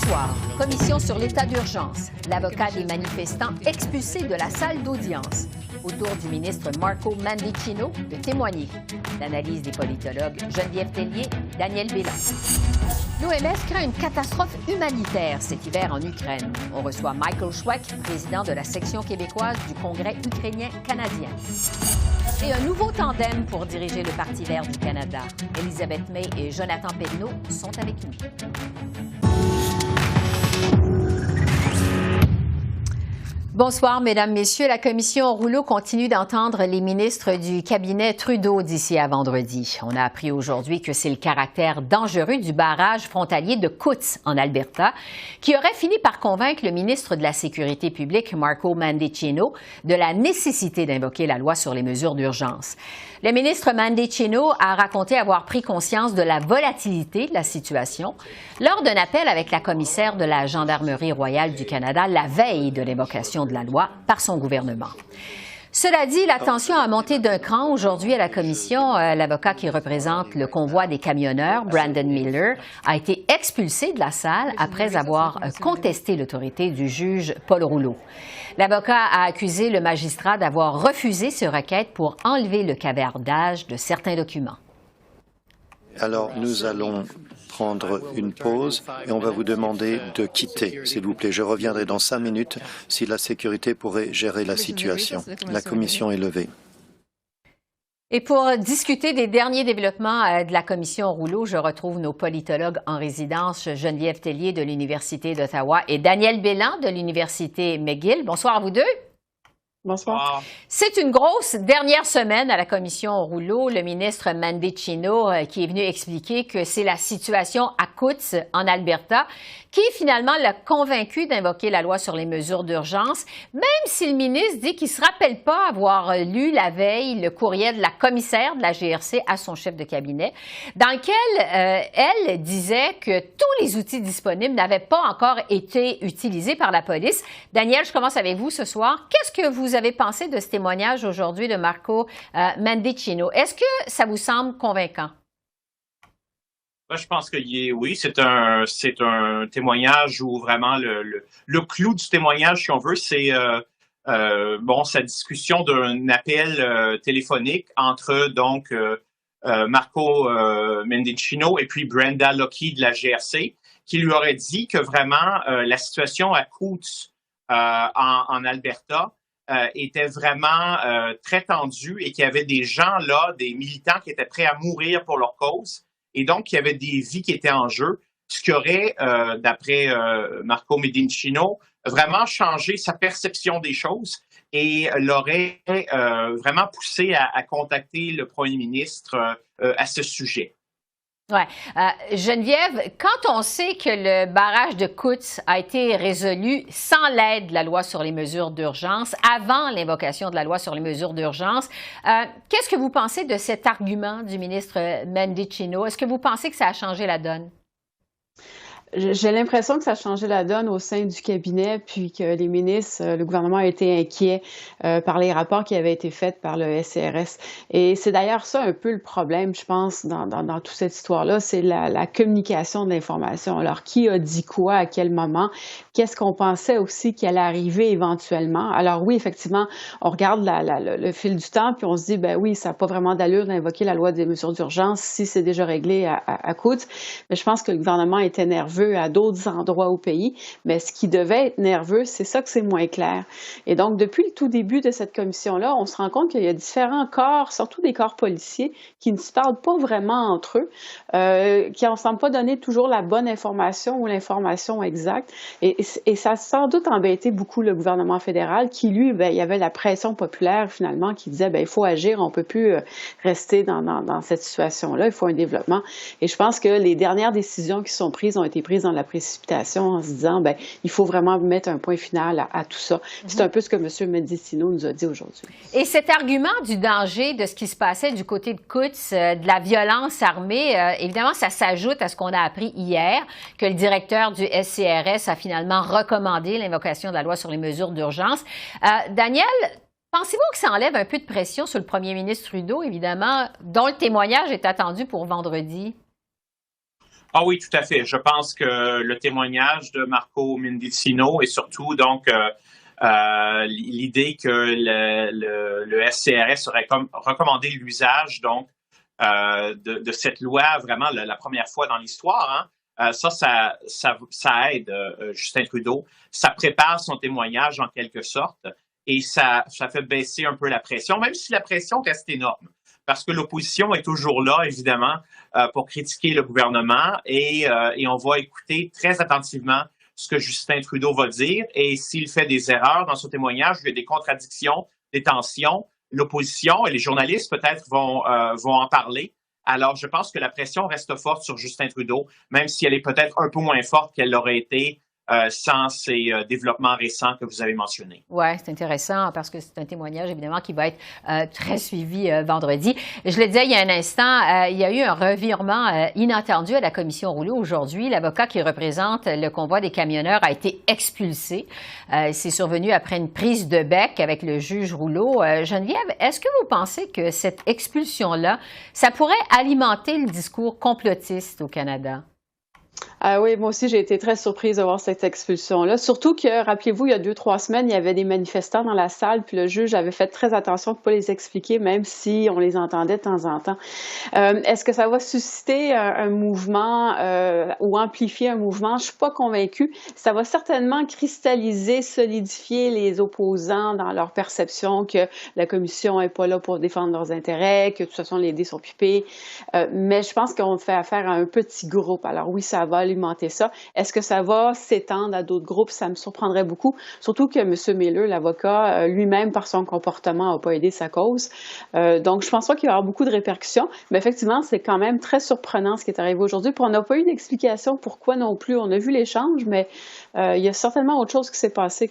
soir, commission sur l'état d'urgence. L'avocat des manifestants expulsé de la salle d'audience. Au tour du ministre Marco Mendicino de témoigner. L'analyse des politologues Geneviève Tellier, Daniel Bélan. L'OMS craint une catastrophe humanitaire cet hiver en Ukraine. On reçoit Michael Schweck, président de la section québécoise du Congrès ukrainien-canadien. Et un nouveau tandem pour diriger le Parti vert du Canada. Elisabeth May et Jonathan Perrineau sont avec nous. Bonsoir, Mesdames, Messieurs. La commission Rouleau continue d'entendre les ministres du cabinet Trudeau d'ici à vendredi. On a appris aujourd'hui que c'est le caractère dangereux du barrage frontalier de Coutts, en Alberta, qui aurait fini par convaincre le ministre de la Sécurité publique, Marco Mendicino, de la nécessité d'invoquer la loi sur les mesures d'urgence. Le ministre Mendicino a raconté avoir pris conscience de la volatilité de la situation lors d'un appel avec la commissaire de la Gendarmerie royale du Canada la veille de l'évocation de la loi par son gouvernement. Cela dit, la tension a monté d'un cran aujourd'hui à la commission. L'avocat qui représente le convoi des camionneurs, Brandon Miller, a été expulsé de la salle après avoir contesté l'autorité du juge Paul Rouleau. L'avocat a accusé le magistrat d'avoir refusé ce requête pour enlever le cavardage de certains documents. Alors, nous allons prendre une pause et on va vous demander de quitter, s'il vous plaît. Je reviendrai dans 5 minutes si la sécurité pourrait gérer la situation. La commission est levée. Et pour discuter des derniers développements de la commission Rouleau, je retrouve nos politologues en résidence, Geneviève Tellier de l'Université d'Ottawa et Daniel Bélan de l'Université McGill. Bonsoir à vous deux. Bonsoir. C'est une grosse dernière semaine à la commission Rouleau. Le ministre Mendicino qui est venu expliquer que c'est la situation à Coutts, en Alberta, qui finalement l'a convaincu d'invoquer la loi sur les mesures d'urgence, même si le ministre dit qu'il ne se rappelle pas avoir lu la veille le courriel de la commissaire de la GRC à son chef de cabinet, dans lequel elle disait que tous les outils disponibles n'avaient pas encore été utilisés par la police. Daniel, je commence avec vous ce soir. Qu'est-ce que vous avez pensé de ce témoignage aujourd'hui de Marco Mendicino? Est-ce que ça vous semble convaincant? Je pense que oui, c'est un témoignage où vraiment le clou du témoignage, si on veut, c'est sa discussion d'un appel téléphonique entre donc Marco Mendicino et puis Brenda Lockheed de la GRC, qui lui aurait dit que vraiment la situation à Coutts en Alberta était vraiment très tendue et qu'il y avait des gens là, des militants qui étaient prêts à mourir pour leur cause. Et donc, il y avait des vies qui étaient en jeu, ce qui aurait, d'après Marco Mendicino, vraiment changé sa perception des choses et l'aurait vraiment poussé à contacter le premier ministre à ce sujet. Oui. Geneviève, quand on sait que le barrage de Coutts a été résolu sans l'aide de la loi sur les mesures d'urgence, avant l'invocation de la loi sur les mesures d'urgence, qu'est-ce que vous pensez de cet argument du ministre Mendicino? Est-ce que vous pensez que ça a changé la donne? J'ai l'impression que ça a changé la donne au sein du cabinet, puis que les ministres, le gouvernement a été inquiet par les rapports qui avaient été faits par le SCRS. Et c'est d'ailleurs ça un peu le problème, je pense, dans toute cette histoire-là, c'est la communication de l'information. Alors, qui a dit quoi, à quel moment? Qu'est-ce qu'on pensait aussi qui allait arriver éventuellement? Alors oui, effectivement, on regarde le fil du temps, puis on se dit, ben oui, ça n'a pas vraiment d'allure d'invoquer la loi des mesures d'urgence si c'est déjà réglé à Coutts. Mais je pense que le gouvernement était nerveux à d'autres endroits au pays, mais ce qui devait être nerveux, c'est ça que c'est moins clair. Et donc, depuis le tout début de cette commission-là, on se rend compte qu'il y a différents corps, surtout des corps policiers, qui ne se parlent pas vraiment entre eux, qui ne semblent pas donner toujours la bonne information ou l'information exacte. Et ça a sans doute embêté beaucoup le gouvernement fédéral, qui, lui, il y avait la pression populaire, finalement, qui disait, il faut agir, on ne peut plus rester dans cette situation-là, il faut un développement. Et je pense que les dernières décisions qui sont prises ont été prises dans la précipitation en se disant, il faut vraiment mettre un point final à tout ça. C'est un peu ce que M. Mendicino nous a dit aujourd'hui. Et cet argument du danger de ce qui se passait du côté de Coutts, de la violence armée, évidemment, ça s'ajoute à ce qu'on a appris hier, que le directeur du SCRS a finalement recommandé l'invocation de la loi sur les mesures d'urgence. Daniel, pensez-vous que ça enlève un peu de pression sur le premier ministre Trudeau, évidemment, dont le témoignage est attendu pour vendredi? Ah oui, tout à fait. Je pense que le témoignage de Marco Mendicino et surtout donc l'idée que le SCRS aurait recommandé l'usage donc de cette loi vraiment la première fois dans l'histoire, hein, ça aide Justin Trudeau. Ça prépare son témoignage en quelque sorte et ça fait baisser un peu la pression, même si la pression reste énorme. Parce que l'opposition est toujours là, évidemment, pour critiquer le gouvernement et on va écouter très attentivement ce que Justin Trudeau va dire. Et s'il fait des erreurs dans son témoignage, il y a des contradictions, des tensions, l'opposition et les journalistes peut-être vont en parler. Alors, je pense que la pression reste forte sur Justin Trudeau, même si elle est peut-être un peu moins forte qu'elle l'aurait été sans ces développements récents que vous avez mentionnés. Oui, c'est intéressant parce que c'est un témoignage, évidemment, qui va être très suivi vendredi. Je le disais il y a un instant, il y a eu un revirement inattendu à la commission Rouleau aujourd'hui. L'avocat qui représente le convoi des camionneurs a été expulsé. C'est survenu après une prise de bec avec le juge Rouleau. Geneviève, est-ce que vous pensez que cette expulsion-là, ça pourrait alimenter le discours complotiste au Canada? Ah oui, moi aussi, j'ai été très surprise de voir cette expulsion-là. Surtout que, rappelez-vous, il y a 2-3 semaines, il y avait des manifestants dans la salle, puis le juge avait fait très attention de ne pas les expliquer, même si on les entendait de temps en temps. Est-ce que ça va susciter un mouvement ou amplifier un mouvement? Je suis pas convaincue. Ça va certainement cristalliser, solidifier les opposants dans leur perception que la commission est pas là pour défendre leurs intérêts, que de toute façon, les dés sont pipés. Mais je pense qu'on fait affaire à un petit groupe. Alors oui, ça va alimenter ça. Est-ce que ça va s'étendre à d'autres groupes? Ça me surprendrait beaucoup. Surtout que M. Miller, l'avocat, lui-même, par son comportement, n'a pas aidé sa cause. Donc, je pense pas qu'il va y avoir beaucoup de répercussions. Mais effectivement, c'est quand même très surprenant ce qui est arrivé aujourd'hui. Puis on n'a pas eu d'explication pourquoi non plus. On a vu l'échange, mais il y a certainement autre chose qui s'est passé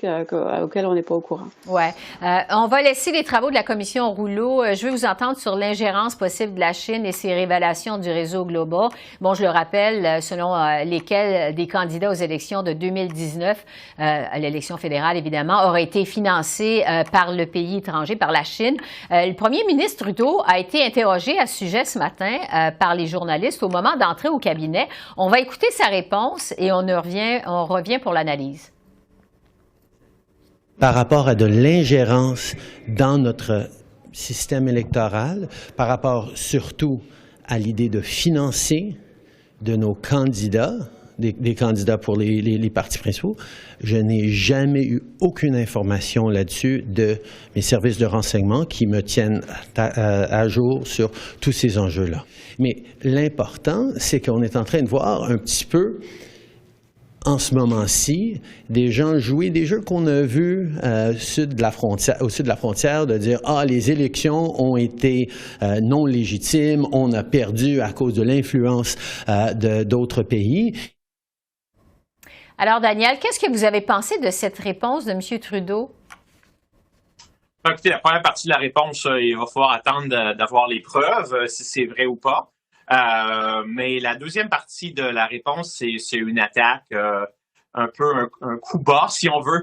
auquel on n'est pas au courant. Oui. On va laisser les travaux de la commission Rouleau. Je veux vous entendre sur l'ingérence possible de la Chine et ses révélations du réseau Global. Bon, je le rappelle, selon lesquels des candidats aux élections de 2019, à l'élection fédérale évidemment, auraient été financés par le pays étranger, par la Chine. Le premier ministre Trudeau a été interrogé à ce sujet ce matin par les journalistes au moment d'entrer au cabinet. On va écouter sa réponse et on revient pour l'analyse. Par rapport à de l'ingérence dans notre système électoral, par rapport surtout à l'idée de financer de nos candidats, des candidats pour les partis principaux, je n'ai jamais eu aucune information là-dessus de mes services de renseignement qui me tiennent à jour sur tous ces enjeux-là. Mais l'important, c'est qu'on est en train de voir un petit peu en ce moment-ci, des gens jouer des jeux qu'on a vus au sud de la frontière, de dire « Ah, les élections ont été non légitimes, on a perdu à cause de l'influence d'autres pays ». Alors, Daniel, qu'est-ce que vous avez pensé de cette réponse de M. Trudeau? Écoutez, la première partie de la réponse, il va falloir attendre d'avoir les preuves, si c'est vrai ou pas. Mais la deuxième partie de la réponse, c'est une attaque, un peu un coup bas, si on veut,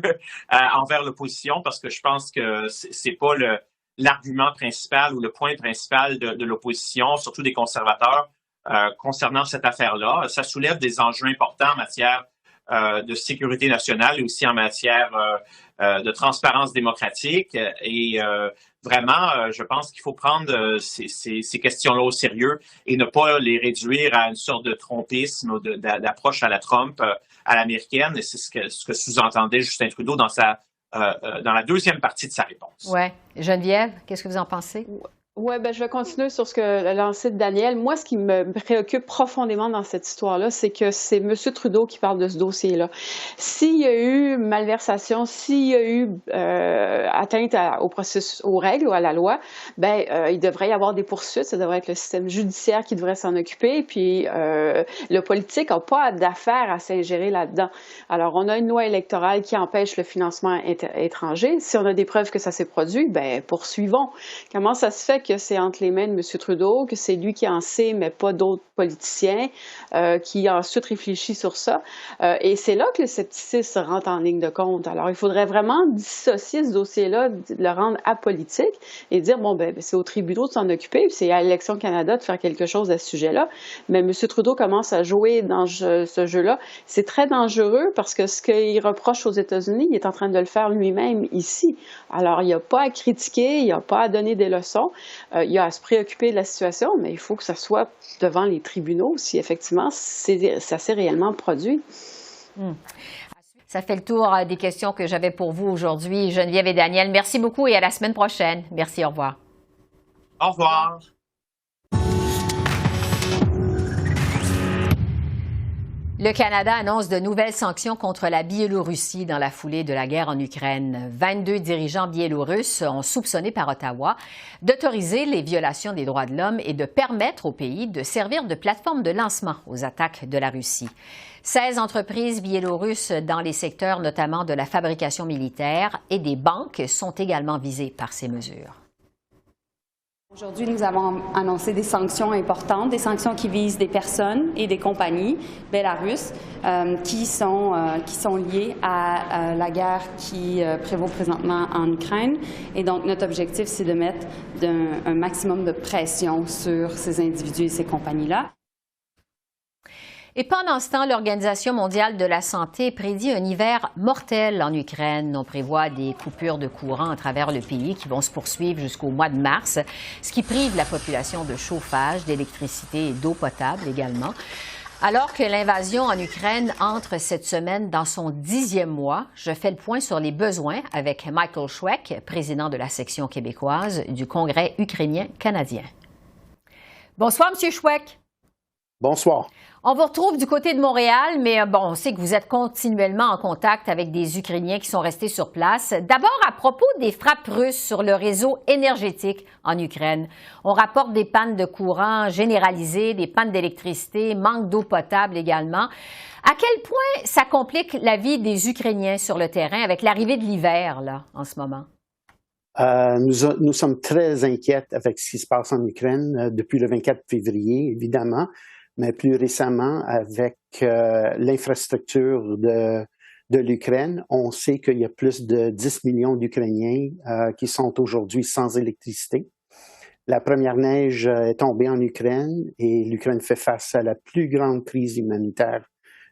envers l'opposition, parce que je pense que c'est pas l'argument principal ou le point principal de l'opposition, surtout des conservateurs, concernant cette affaire-là. Ça soulève des enjeux importants en matière de sécurité nationale et aussi en matière de transparence démocratique. Et vraiment, je pense qu'il faut prendre ces questions-là au sérieux et ne pas les réduire à une sorte de trompisme ou d'approche à la Trump, à l'américaine. Et c'est ce que sous-entendait Justin Trudeau dans la deuxième partie de sa réponse. Oui. Geneviève, qu'est-ce que vous en pensez? Oui, je vais continuer sur ce que lancé de Daniel. Moi, ce qui me préoccupe profondément dans cette histoire-là, c'est que c'est M. Trudeau qui parle de ce dossier-là. S'il y a eu malversation, s'il y a eu atteinte au processus, aux règles ou à la loi, il devrait y avoir des poursuites. Ça devrait être le système judiciaire qui devrait s'en occuper. Puis le politique n'a pas d'affaire à s'ingérer là-dedans. Alors, on a une loi électorale qui empêche le financement étranger. Si on a des preuves que ça s'est produit, poursuivons. Comment ça se fait que c'est entre les mains de M. Trudeau, que c'est lui qui en sait, mais pas d'autres politiciens, qui ensuite réfléchit sur ça. Et c'est là que le scepticisme rentre en ligne de compte. Alors, il faudrait vraiment dissocier ce dossier-là, le rendre apolitique et dire, bon, ben c'est aux tribunaux de s'en occuper, puis c'est à l'Élection Canada de faire quelque chose à ce sujet-là. Mais M. Trudeau commence à jouer dans ce jeu-là. C'est très dangereux parce que ce qu'il reproche aux États-Unis, il est en train de le faire lui-même ici. Alors, il n'y a pas à critiquer, il n'y a pas à donner des leçons, il y a à se préoccuper de la situation, mais il faut que ça soit devant les tribunaux si effectivement ça s'est réellement produit. Ça fait le tour des questions que j'avais pour vous aujourd'hui. Geneviève et Daniel, merci beaucoup et à la semaine prochaine. Merci, au revoir. Au revoir. Le Canada annonce de nouvelles sanctions contre la Biélorussie dans la foulée de la guerre en Ukraine. 22 dirigeants biélorusses ont soupçonné par Ottawa d'autoriser les violations des droits de l'homme et de permettre au pays de servir de plateforme de lancement aux attaques de la Russie. 16 entreprises biélorusses dans les secteurs notamment de la fabrication militaire et des banques sont également visées par ces mesures. Aujourd'hui, nous avons annoncé des sanctions importantes, des sanctions qui visent des personnes et des compagnies belarusses qui sont liées à la guerre qui prévaut présentement en Ukraine. Et donc, notre objectif, c'est de mettre un maximum de pression sur ces individus et ces compagnies-là. Et pendant ce temps, l'Organisation mondiale de la santé prédit un hiver mortel en Ukraine. On prévoit des coupures de courant à travers le pays qui vont se poursuivre jusqu'au mois de mars, ce qui prive la population de chauffage, d'électricité et d'eau potable également. Alors que l'invasion en Ukraine entre cette semaine dans son 10e mois, je fais le point sur les besoins avec Michael Schweck, président de la section québécoise du Congrès ukrainien canadien. Bonsoir, M. Schweck. Bonsoir. On vous retrouve du côté de Montréal, mais bon, on sait que vous êtes continuellement en contact avec des Ukrainiens qui sont restés sur place. D'abord, à propos des frappes russes sur le réseau énergétique en Ukraine. On rapporte des pannes de courant généralisées, des pannes d'électricité, manque d'eau potable également. À quel point ça complique la vie des Ukrainiens sur le terrain avec l'arrivée de l'hiver, là, en ce moment? Nous sommes très inquiets avec ce qui se passe en Ukraine depuis le 24 février, évidemment. Mais plus récemment, avec l'infrastructure de l'Ukraine, on sait qu'il y a plus de 10 millions d'Ukrainiens qui sont aujourd'hui sans électricité. La première neige est tombée en Ukraine et l'Ukraine fait face à la plus grande crise humanitaire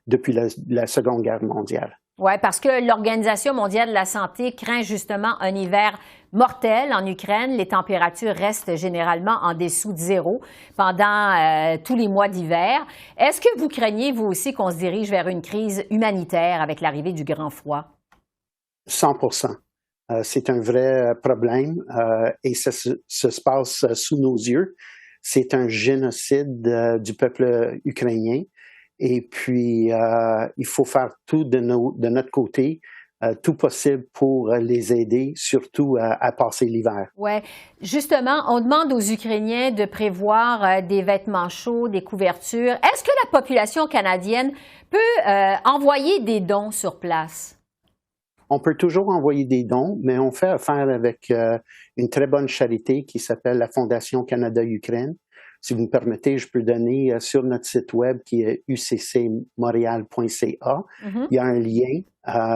depuis la Seconde Guerre mondiale. Oui, parce que l'Organisation mondiale de la santé craint justement un hiver mortel en Ukraine. Les températures restent généralement en dessous de zéro pendant tous les mois d'hiver. Est-ce que vous craignez, vous aussi, qu'on se dirige vers une crise humanitaire avec l'arrivée du grand froid? 100%. C'est un vrai problème et ça se passe sous nos yeux. C'est un génocide du peuple ukrainien. Et puis, il faut faire tout de notre côté, tout possible pour les aider, surtout à passer l'hiver. Oui. Justement, on demande aux Ukrainiens de prévoir des vêtements chauds, des couvertures. Est-ce que la population canadienne peut envoyer des dons sur place? On peut toujours envoyer des dons, mais on fait affaire avec une très bonne charité qui s'appelle la Fondation Canada-Ukraine. Si vous me permettez, je peux donner sur notre site web qui est uccmontréal.ca. Il y a un lien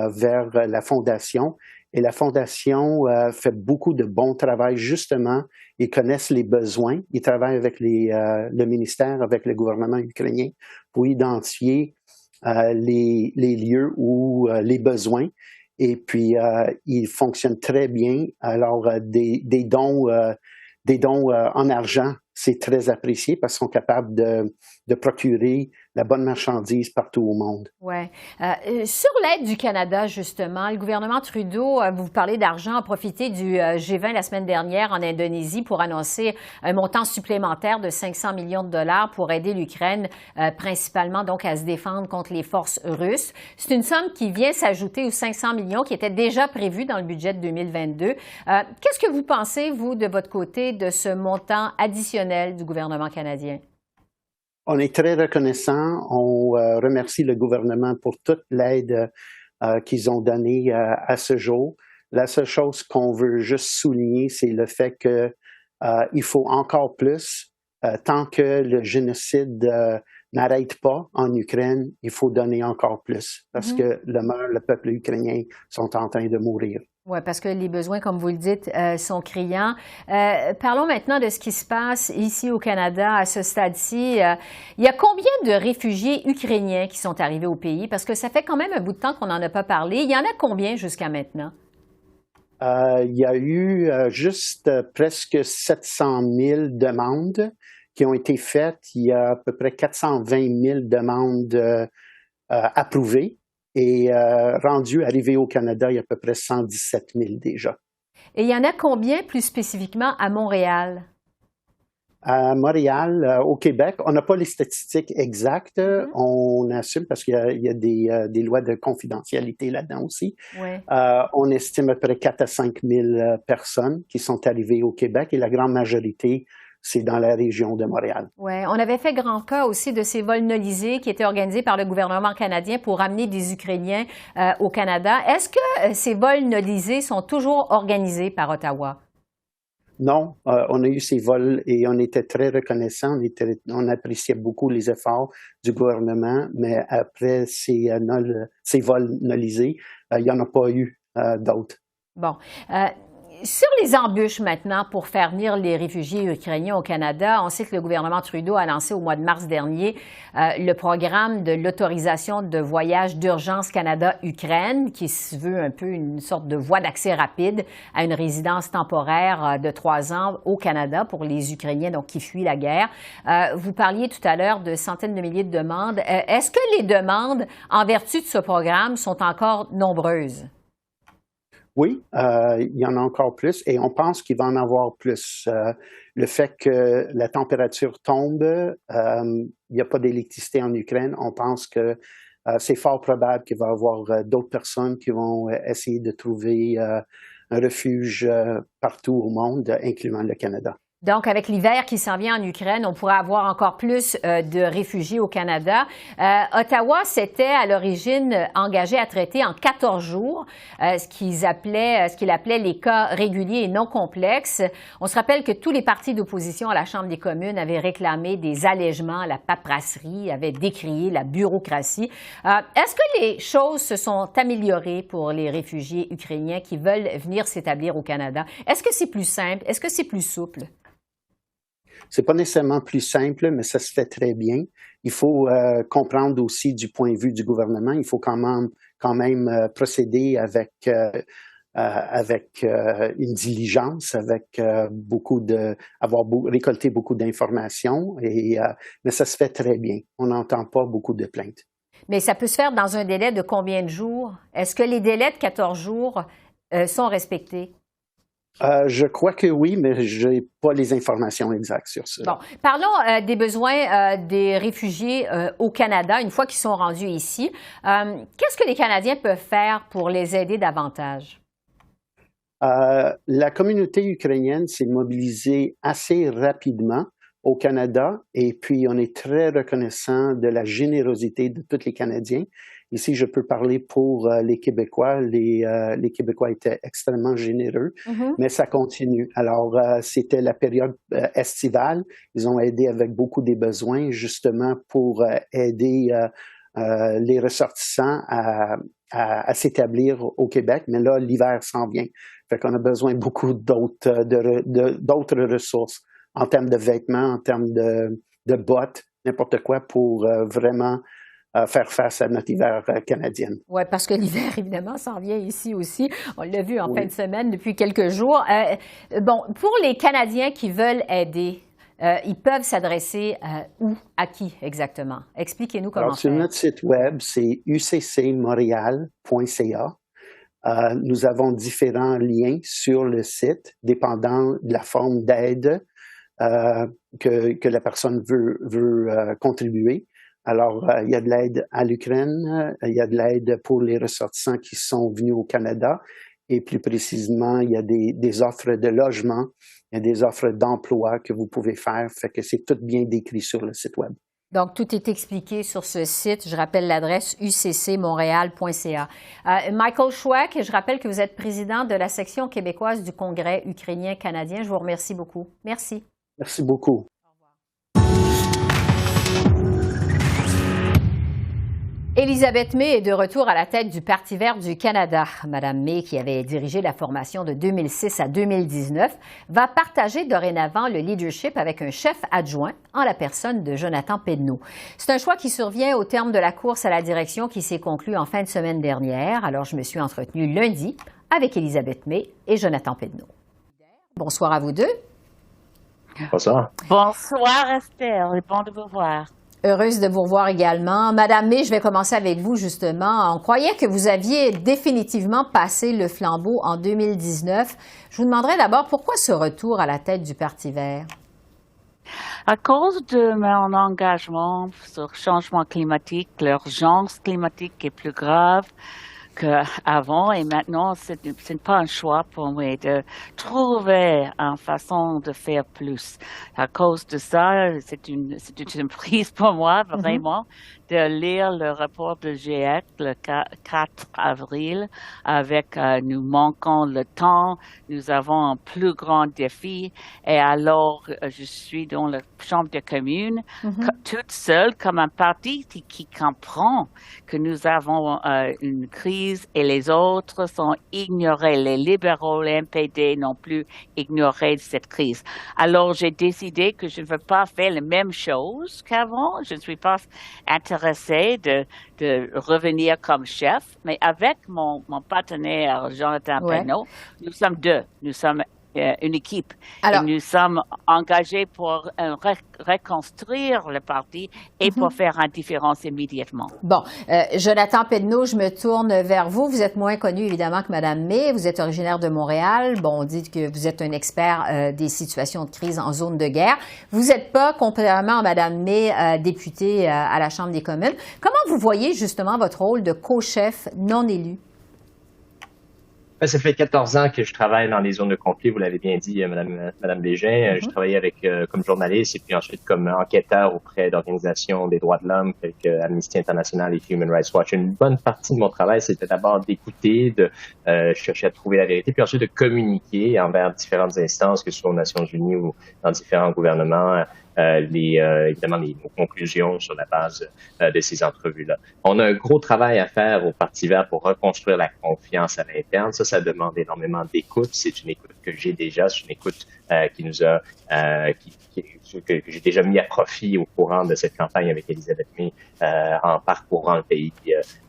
vers la Fondation. Et la Fondation fait beaucoup de bon travail, justement. Ils connaissent les besoins. Ils travaillent avec le ministère, avec le gouvernement ukrainien pour identifier les lieux où les besoins. Et puis, ils fonctionnent très bien. Alors, des dons en argent, c'est très apprécié parce qu'ils sont capables de procurer la bonne marchandise partout au monde. Oui. Sur l'aide du Canada, justement, le gouvernement Trudeau, vous parlez d'argent, a profité du G20 la semaine dernière en Indonésie pour annoncer un montant supplémentaire de 500 millions de dollars pour aider l'Ukraine, principalement donc à se défendre contre les forces russes. C'est une somme qui vient s'ajouter aux 500 millions qui étaient déjà prévus dans le budget de 2022. Qu'est-ce que vous pensez, vous, de votre côté, de ce montant additionnel du gouvernement canadien? On est très reconnaissant. On remercie le gouvernement pour toute l'aide qu'ils ont donnée à ce jour. La seule chose qu'on veut juste souligner, c'est le fait que Il faut encore plus. Tant que le génocide n'arrête pas en Ukraine, il faut donner encore plus parce que le peuple ukrainien sont en train de mourir. Oui, parce que les besoins, comme vous le dites, sont criants. Parlons maintenant de ce qui se passe ici au Canada à ce stade-ci. Il y a combien de réfugiés ukrainiens qui sont arrivés au pays? Parce que ça fait quand même un bout de temps qu'on n'en a pas parlé. Il y en a combien jusqu'à maintenant? Il y a eu juste presque 700 000 demandes qui ont été faites. Il y a à peu près 420 000 demandes approuvées et arrivées au Canada, il y a à peu près 117 000 déjà. Et il y en a combien plus spécifiquement à Montréal? À Montréal, au Québec, on n'a pas les statistiques exactes. On assume parce qu'il y a des lois de confidentialité là-dedans aussi. Ouais. On estime à peu près 4 à 5 000 personnes qui sont arrivées au Québec et la grande majorité, c'est dans la région de Montréal. Oui, on avait fait grand cas aussi de ces vols nolisés qui étaient organisés par le gouvernement canadien pour ramener des Ukrainiens au Canada. Est-ce que ces vols nolisés sont toujours organisés par Ottawa? Non, on a eu ces vols et on était très reconnaissants. On appréciait beaucoup les efforts du gouvernement, mais après ces vols nolisés, il n'y en a pas eu d'autres. Bon. Sur les embûches maintenant pour faire venir les réfugiés ukrainiens au Canada, on sait que le gouvernement Trudeau a lancé au mois de mars dernier le programme de l'autorisation de voyage d'urgence Canada-Ukraine, qui se veut un peu une sorte de voie d'accès rapide à une résidence temporaire de 3 ans au Canada pour les Ukrainiens donc, qui fuient la guerre. Vous parliez tout à l'heure de centaines de milliers de demandes. Est-ce que les demandes en vertu de ce programme sont encore nombreuses? Oui, il y en a encore plus et on pense qu'il va en avoir plus. Le fait que la température tombe, il n'y a pas d'électricité en Ukraine, on pense que c'est fort probable qu'il va y avoir d'autres personnes qui vont essayer de trouver un refuge partout au monde, incluant le Canada. Donc, avec l'hiver qui s'en vient en Ukraine, on pourrait avoir encore plus de réfugiés au Canada. Ottawa s'était à l'origine engagé à traiter en 14 jours ce qu'il appelait les cas réguliers et non complexes. On se rappelle que tous les partis d'opposition à la Chambre des communes avaient réclamé des allègements à la paperasserie, avaient décrié la bureaucratie. Est-ce que les choses se sont améliorées pour les réfugiés ukrainiens qui veulent venir s'établir au Canada? Est-ce que c'est plus simple? Est-ce que c'est plus souple? C'est pas nécessairement plus simple, mais ça se fait très bien. Il faut comprendre aussi du point de vue du gouvernement, il faut quand même procéder avec une diligence, avec récolté beaucoup d'informations, mais ça se fait très bien. On n'entend pas beaucoup de plaintes. Mais ça peut se faire dans un délai de combien de jours? Est-ce que les délais de 14 jours sont respectés? Je crois que oui, mais je n'ai pas les informations exactes sur ça. Bon, parlons des besoins des réfugiés au Canada, une fois qu'ils sont rendus ici. Qu'est-ce que les Canadiens peuvent faire pour les aider davantage? La communauté ukrainienne s'est mobilisée assez rapidement au Canada et puis on est très reconnaissant de la générosité de tous les Canadiens. Ici, je peux parler pour les Québécois. Les Québécois étaient extrêmement généreux, mais ça continue. Alors, c'était la période estivale. Ils ont aidé avec beaucoup des besoins, justement pour aider les ressortissants à s'établir au Québec. Mais là, l'hiver s'en vient. Fait qu'on a besoin beaucoup d'autres ressources en termes de vêtements, en termes de bottes, n'importe quoi pour vraiment faire face à notre hiver canadien. Oui, parce que l'hiver, évidemment, s'en vient ici aussi. On l'a vu en fin de semaine depuis quelques jours. Bon, pour les Canadiens qui veulent aider, ils peuvent s'adresser où, à qui exactement? Expliquez-nous comment faire. Sur notre site web, c'est uccmontréal.ca. Nous avons différents liens sur le site, dépendant de la forme d'aide que la personne veut contribuer. Alors, il y a de l'aide à l'Ukraine, il y a de l'aide pour les ressortissants qui sont venus au Canada et plus précisément, il y a des offres de logement, il y a des offres d'emploi que vous pouvez faire, fait que c'est tout bien décrit sur le site web. Donc, tout est expliqué sur ce site. Je rappelle l'adresse uccmontréal.ca. Michael Schweck, je rappelle que vous êtes président de la section québécoise du Congrès ukrainien-canadien. Je vous remercie beaucoup. Merci. Merci beaucoup. Élisabeth May est de retour à la tête du Parti vert du Canada. Madame May, qui avait dirigé la formation de 2006 à 2019, va partager dorénavant le leadership avec un chef adjoint en la personne de Jonathan Pedneau. C'est un choix qui survient au terme de la course à la direction qui s'est conclue en fin de semaine dernière. Alors, je me suis entretenue lundi avec Élisabeth May et Jonathan Pedneau. Bonsoir à vous deux. Bonsoir. Bonsoir Esther, c'est bon de vous voir. Heureuse de vous revoir également. Madame May, je vais commencer avec vous justement. On croyait que vous aviez définitivement passé le flambeau en 2019. Je vous demanderais d'abord pourquoi ce retour à la tête du Parti vert? À cause de mon engagement sur le changement climatique, l'urgence climatique est plus grave qu'avant et maintenant, ce n'est pas un choix pour moi de trouver une façon de faire plus. À cause de ça, c'est une prise pour moi, vraiment, de lire le rapport de GIEC le 4 avril avec nous manquons le temps, nous avons un plus grand défi et alors je suis dans la Chambre des communes toute seule comme un parti qui comprend que nous avons une crise et les autres sont ignorés. Les libéraux, les NPD non plus ignoré cette crise. Alors j'ai décidé que je ne veux pas faire la même chose qu'avant. Je ne suis pas intéressée de revenir comme chef, mais avec mon partenaire Jonathan Pedneau, nous sommes deux. Nous sommes une équipe. Alors, et nous sommes engagés pour reconstruire le parti et pour faire une différence immédiatement. Bon, Jonathan Pedneau, je me tourne vers vous. Vous êtes moins connu, évidemment, que Mme May. Vous êtes originaire de Montréal. Bon, on dit que vous êtes un expert des situations de crise en zone de guerre. Vous n'êtes pas, contrairement à Mme May, députée à la Chambre des communes. Comment vous voyez, justement, votre rôle de co-chef non élu? Ça fait 14 ans que je travaille dans les zones de conflit, vous l'avez bien dit, Madame Bégin. Je travaillais comme journaliste et puis ensuite comme enquêteur auprès d'organisations des droits de l'homme telles que Amnesty International et Human Rights Watch. Une bonne partie de mon travail, c'était d'abord d'écouter, de chercher à trouver la vérité, puis ensuite de communiquer envers différentes instances, que ce soit aux Nations Unies ou dans différents gouvernements, évidemment nos conclusions sur la base de ces entrevues-là. On a un gros travail à faire au Parti vert pour reconstruire la confiance à l'interne. Ça demande énormément d'écoute. C'est une écoute que j'ai déjà, c'est une écoute que j'ai déjà mis à profit au courant de cette campagne avec Élisabeth May en parcourant le pays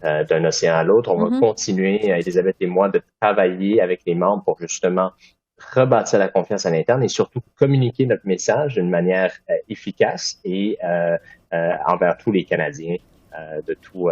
d'un océan à l'autre. On va continuer, Élisabeth et moi, de travailler avec les membres pour justement rebâtir la confiance à l'interne et surtout communiquer notre message d'une manière efficace et envers tous les Canadiens de tous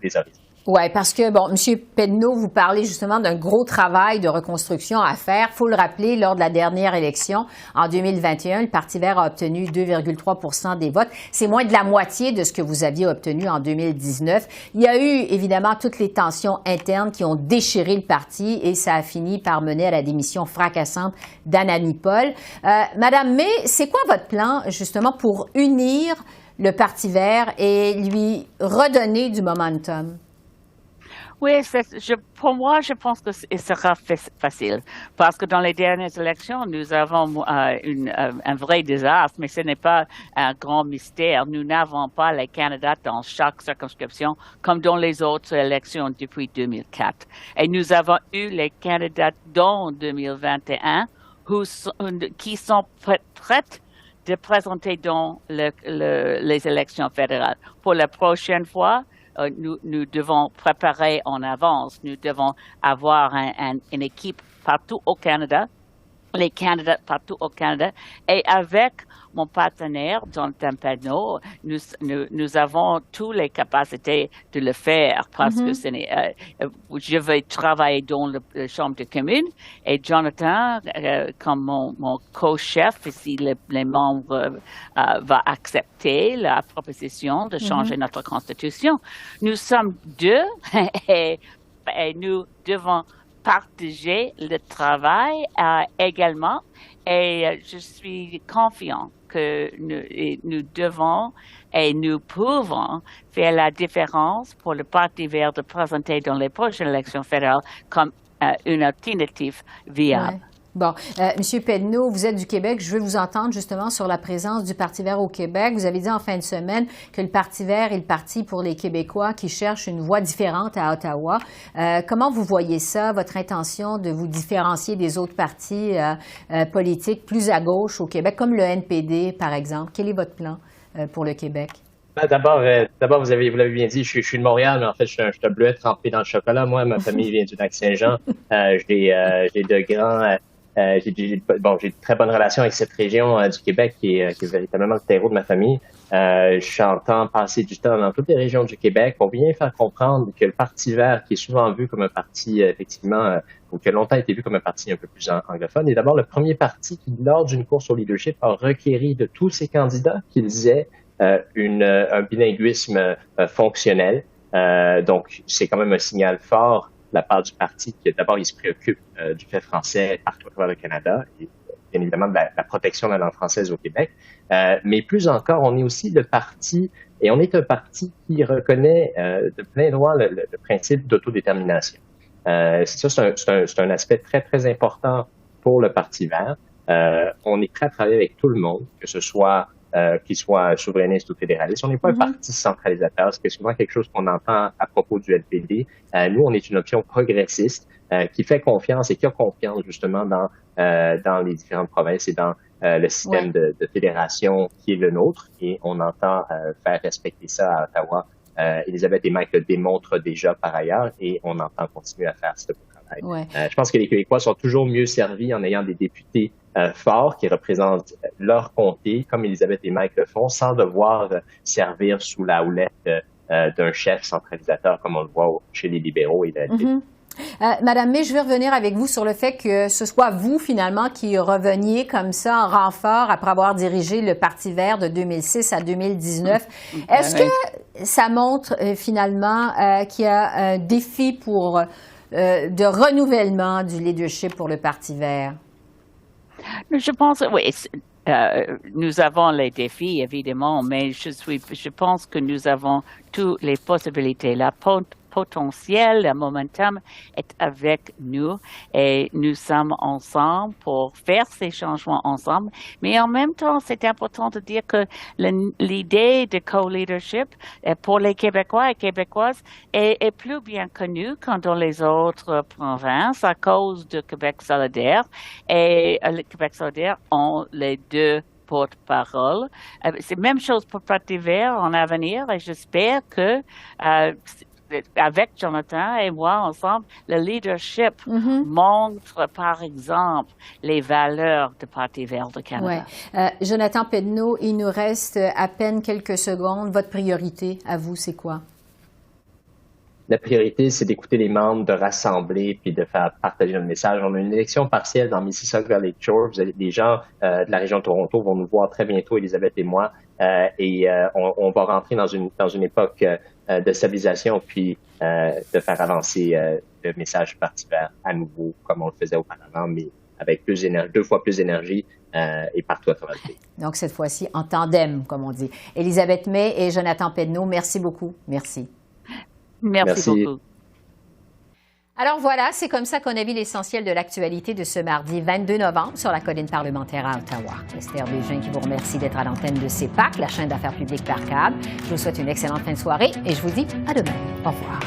les horizons. Oui, parce que, bon, M. Pedneau, vous parlez justement d'un gros travail de reconstruction à faire. Il faut le rappeler, lors de la dernière élection, en 2021, le Parti vert a obtenu 2,3 % des votes. C'est moins de la moitié de ce que vous aviez obtenu en 2019. Il y a eu, évidemment, toutes les tensions internes qui ont déchiré le parti et ça a fini par mener à la démission fracassante d'Annie Paul. Madame May, c'est quoi votre plan, justement, pour unir le Parti vert et lui redonner du momentum? Oui, pour moi, je pense que ce sera facile parce que dans les dernières élections, nous avons un vrai désastre, mais ce n'est pas un grand mystère. Nous n'avons pas les candidats dans chaque circonscription comme dans les autres élections depuis 2004. Et nous avons eu les candidats dans 2021 qui sont prêts de présenter dans les élections fédérales. Pour la prochaine fois, nous devons préparer en avance. Nous devons avoir une équipe partout au Canada, les candidats partout au Canada. Et avec mon partenaire, Jonathan Pedneau, nous avons toutes les capacités de le faire parce que je vais travailler dans la Chambre des communes et Jonathan, comme mon co-chef, si les membres vont accepter la proposition de changer notre Constitution. Nous sommes deux et nous devons partager le travail également et je suis confiant que nous devons et nous pouvons faire la différence pour le Parti vert de présenter dans les prochaines élections fédérales comme une alternative viable. Ouais. Bon, Monsieur Pedneau, vous êtes du Québec. Je veux vous entendre justement sur la présence du Parti vert au Québec. Vous avez dit en fin de semaine que le Parti vert est le parti pour les Québécois qui cherchent une voie différente à Ottawa. Comment vous voyez ça, votre intention de vous différencier des autres partis politiques plus à gauche au Québec, comme le NPD, par exemple? Quel est votre plan pour le Québec? D'abord, vous l'avez bien dit, je suis de Montréal, mais en fait, je suis un bleuet trempé dans le chocolat. Moi, ma famille vient du Lac-Saint-Jean. J'ai de très bonnes relations avec cette région du Québec qui est véritablement le terreau de ma famille. J'entends passer du temps dans toutes les régions du Québec pour bien faire comprendre que le Parti vert, qui est souvent vu comme un parti, effectivement, ou qui a longtemps été vu comme un parti un peu plus anglophone, est d'abord le premier parti qui, lors d'une course au leadership, a requéri de tous ses candidats qu'ils aient un bilinguisme fonctionnel. Donc, c'est quand même un signal fort de la part du parti qui, d'abord, il se préoccupe du fait français partout à travers le Canada et bien évidemment de la protection de la langue française au Québec. Mais plus encore, on est aussi le parti, et on est un parti qui reconnaît de plein droit le principe d'autodétermination. C'est un aspect très, très important pour le Parti vert. On est prêt à travailler avec tout le monde, que ce soit qu'il soit souverainiste ou fédéraliste. On n'est pas un parti centralisateur, c'est souvent quelque chose qu'on entend à propos du NPD. Nous, on est une option progressiste qui fait confiance et qui a confiance justement dans les différentes provinces et dans le système de fédération qui est le nôtre. Et on entend faire respecter ça à Ottawa. Elisabeth et Mike le démontrent déjà par ailleurs et on entend continuer à faire ce travail. Ouais. Je pense que les Québécois sont toujours mieux servis en ayant des députés forts qui représentent leur comté, comme Elisabeth et Mike le font, sans devoir servir sous la houlette d'un chef centralisateur comme on le voit chez les libéraux et la Madame May, je vais revenir avec vous sur le fait que ce soit vous, finalement, qui reveniez comme ça en renfort après avoir dirigé le Parti vert de 2006 à 2019. Est-ce que ça montre finalement qu'il y a un défi de renouvellement du leadership pour le Parti vert? Je pense, oui. Nous avons les défis, évidemment, mais je pense que nous avons toutes les possibilités. La potentiel, le momentum est avec nous et nous sommes ensemble pour faire ces changements ensemble. Mais en même temps, c'est important de dire que l'idée de co-leadership pour les Québécois et Québécoises est plus bien connue que dans les autres provinces à cause de Québec solidaire. Et le Québec solidaire ont les deux porte-parole. C'est la même chose pour Parti vert en avenir et j'espère que avec Jonathan et moi ensemble, le leadership montre, par exemple, les valeurs du Parti vert du Canada. Ouais. Jonathan Pedneau, il nous reste à peine quelques secondes. Votre priorité, à vous, c'est quoi? La priorité, c'est d'écouter les membres, de rassembler puis de faire partager notre message. On a une élection partielle dans Mississauga-Lakeshore. Les gens de la région de Toronto vont nous voir très bientôt, Elisabeth et moi, et on va rentrer dans une époque de stabilisation puis de faire avancer le message du Parti vert à nouveau comme on le faisait auparavant, mais avec deux fois plus d'énergie et partout à travers le pays. Donc cette fois-ci en tandem, comme on dit. Elisabeth May et Jonathan Pedneau, merci beaucoup. Merci. Merci beaucoup. Alors voilà, c'est comme ça qu'on a vu l'essentiel de l'actualité de ce mardi 22 novembre sur la colline parlementaire à Ottawa. Esther Bégin qui vous remercie d'être à l'antenne de CEPAC, la chaîne d'affaires publiques par câble. Je vous souhaite une excellente fin de soirée et je vous dis à demain. Au revoir.